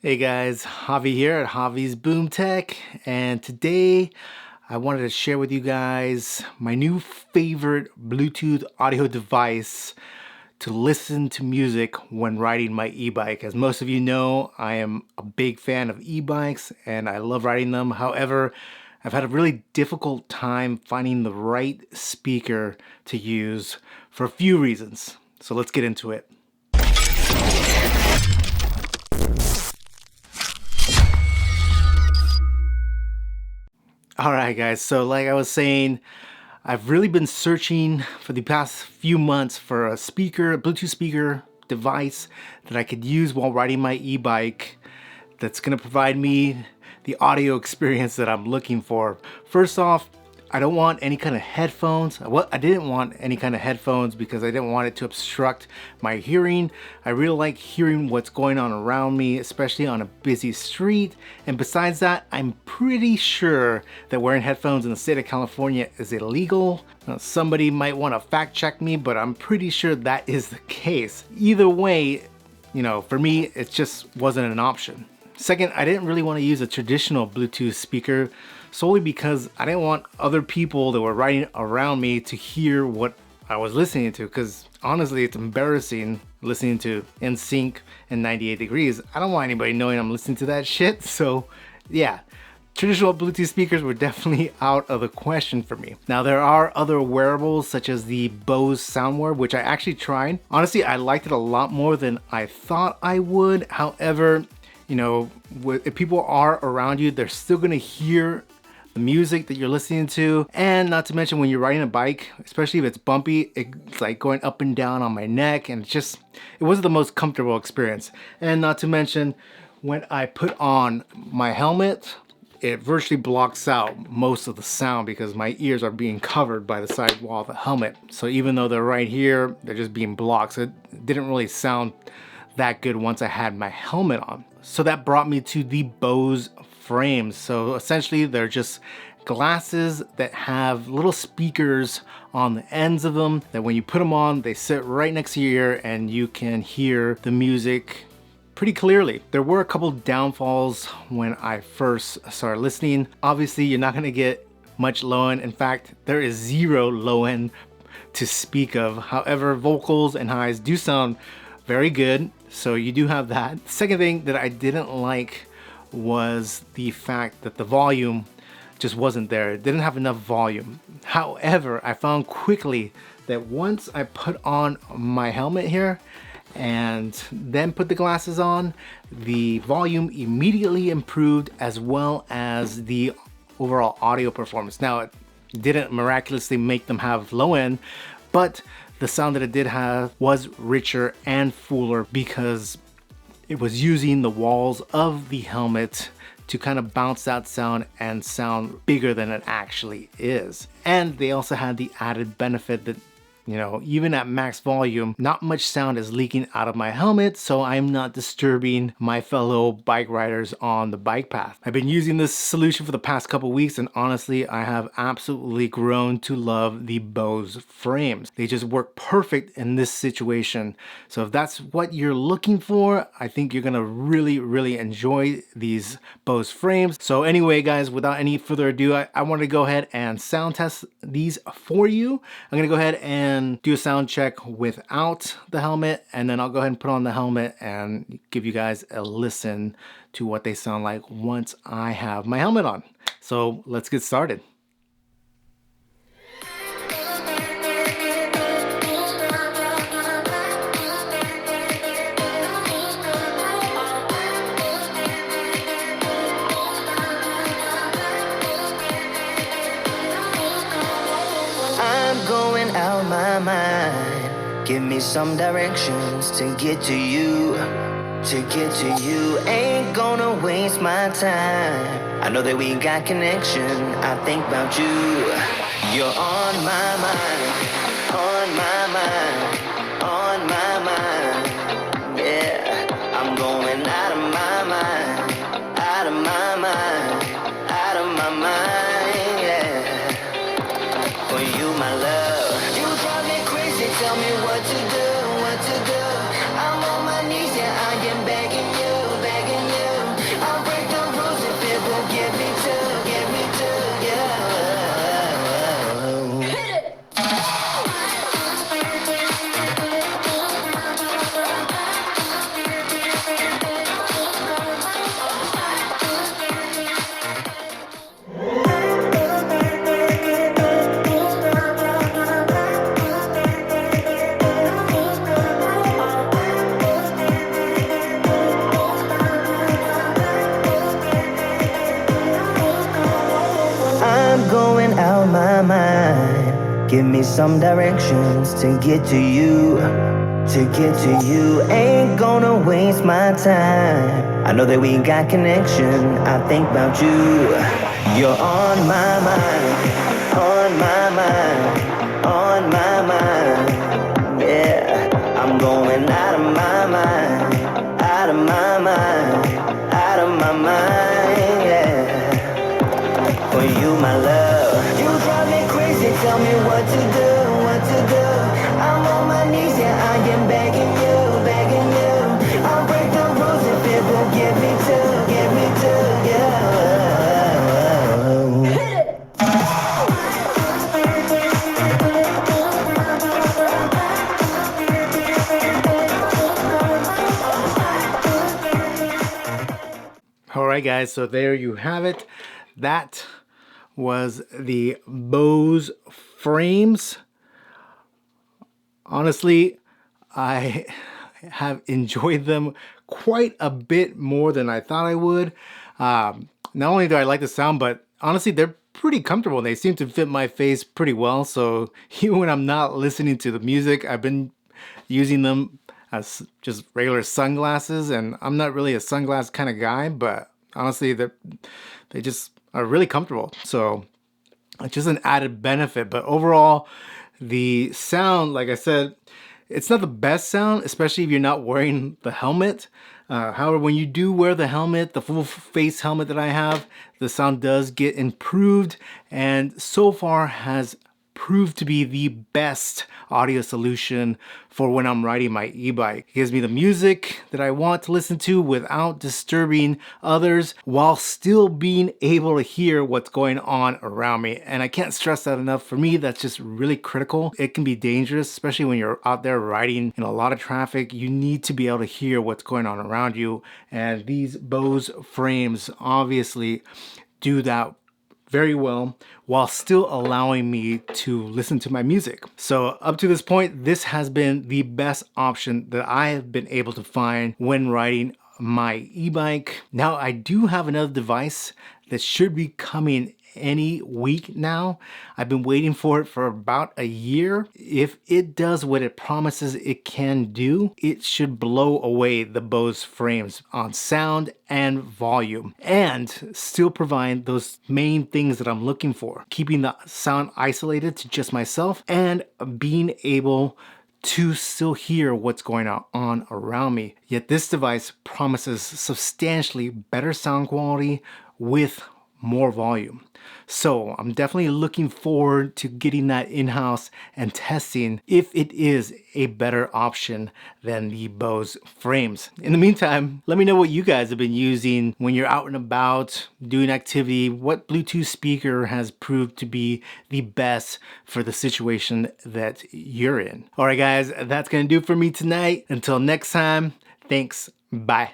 Hey guys, Javi here at Javi's Boom Tech, and today I wanted to share with you guys my new favorite Bluetooth audio device to listen to music when riding my e-bike. As most of you know, I am a big fan of e-bikes and I love riding them. However, I've had a really difficult time finding the right speaker to use for a few reasons. So let's get into it. All right, guys. So like I was saying, I've really been searching for the past few months for a speaker, a Bluetooth speaker device that I could use while riding my e-bike that's going to provide me the audio experience that I'm looking for. First off, I don't want any kind of headphones. Well, I didn't want any kind of headphones because I didn't want it to obstruct my hearing. I really like hearing what's going on around me, especially on a busy street. And besides that, I'm pretty sure that wearing headphones in the state of California is illegal. Now, somebody might want to fact check me, but I'm pretty sure that is the case. Either way, for me, it just wasn't an option. Second, I didn't really want to use a traditional Bluetooth speaker solely because I didn't want other people that were riding around me to hear what I was listening to, because honestly, it's embarrassing listening to NSYNC and 98 Degrees. I don't want anybody knowing I'm listening to that shit. So yeah, traditional Bluetooth speakers were definitely out of the question for me. Now, there are other wearables such as the Bose Soundwear, which I actually tried. Honestly, I liked it a lot more than I thought I would. However, if people are around you, they're still gonna hear the music that you're listening to. And not to mention when you're riding a bike, especially if it's bumpy, it's like going up and down on my neck, and it wasn't the most comfortable experience. And not to mention when I put on my helmet, it virtually blocks out most of the sound because my ears are being covered by the side wall of the helmet. So even though they're right here, they're just being blocked. So it didn't really sound that good once I had my helmet on. So that brought me to the Bose Frames. So essentially they're just glasses that have little speakers on the ends of them that when you put them on, they sit right next to your ear and you can hear the music pretty clearly. There were a couple downfalls when I first started listening. Obviously, you're not gonna get much low end. In fact, there is zero low end to speak of. However, vocals and highs do sound very good, so you do have that. Second thing that I didn't like was the fact that the volume just wasn't there. It didn't have enough volume. However, I found quickly that once I put on my helmet here and then put the glasses on, the volume immediately improved, as well as the overall audio performance. Now, it didn't miraculously make them have low end, but the sound that it did have was richer and fuller because it was using the walls of the helmet to kind of bounce that sound and sound bigger than it actually is. And they also had the added benefit that even at max volume, not much sound is leaking out of my helmet, so I'm not disturbing my fellow bike riders on the bike path. I've been using this solution for the past couple weeks, and honestly, I have absolutely grown to love the Bose Frames. They just work perfect in this situation. So if that's what you're looking for, I think you're gonna really, really enjoy these Bose Frames. So anyway, guys, without any further ado, I want to go ahead and sound test these for you. I'm gonna go ahead and do a sound check without the helmet, and then I'll go ahead and put on the helmet and give you guys a listen to what they sound like once I have my helmet on. So let's get started. Going out my mind, give me some directions to get to you, ain't gonna waste my time. I know that we got connection, I think about you. You're on my mind, on my mind, on my mind. Yeah, I'm going out of my mind, out of my mind, out of my mind. Yeah, for you, my love. You drive me crazy, tell me what to do, what to do. I'm on my knees, yeah, I am begging you, begging you. Give me some directions to get to you. To get to you, ain't gonna waste my time. I know that we got connection. I think about you. You're on my mind, on my mind, on my mind. Yeah, I'm going out of my mind, out of my mind, out of my mind. Yeah, for you, my love. You drive me crazy. Tell me what to do, what to do. I'm on my knees, yeah, I am begging you, begging you. I'll break the rules if it will get me to, yeah. All right, guys, so there you have it. That was the Bose Frames. Honestly, I have enjoyed them quite a bit more than I thought I would. Not only do I like the sound, but honestly, they're pretty comfortable. They seem to fit my face pretty well. So even when I'm not listening to the music, I've been using them as just regular sunglasses. And I'm not really a sunglass kind of guy, but honestly, they just are really comfortable. So it's just an added benefit. But overall, the sound, like I said, it's not the best sound, especially if you're not wearing the helmet. However, when you do wear the helmet, the full face helmet that I have, the sound does get improved, and so far has proved to be the best audio solution for when I'm riding my e-bike. It gives me the music that I want to listen to without disturbing others, while still being able to hear what's going on around me. And I can't stress that enough. For me, that's just really critical. It can be dangerous, especially when you're out there riding in a lot of traffic. You need to be able to hear what's going on around you. And these Bose frames obviously do that very well, while still allowing me to listen to my music. So up to this point, this has been the best option that I have been able to find when riding my e-bike. Now, I do have another device that should be coming any week now. I've been waiting for it for about a year. If it does what it promises it can do, it should blow away the Bose frames on sound and volume, and still provide those main things that I'm looking for. Keeping the sound isolated to just myself and being able to still hear what's going on around me. Yet this device promises substantially better sound quality with more volume. So I'm definitely looking forward to getting that in-house and testing if it is a better option than the Bose frames. In the meantime, let me know what you guys have been using when you're out and about doing activity. What Bluetooth speaker has proved to be the best for the situation that you're in? All right, guys, that's gonna do it for me tonight. Until next time, thanks. Bye.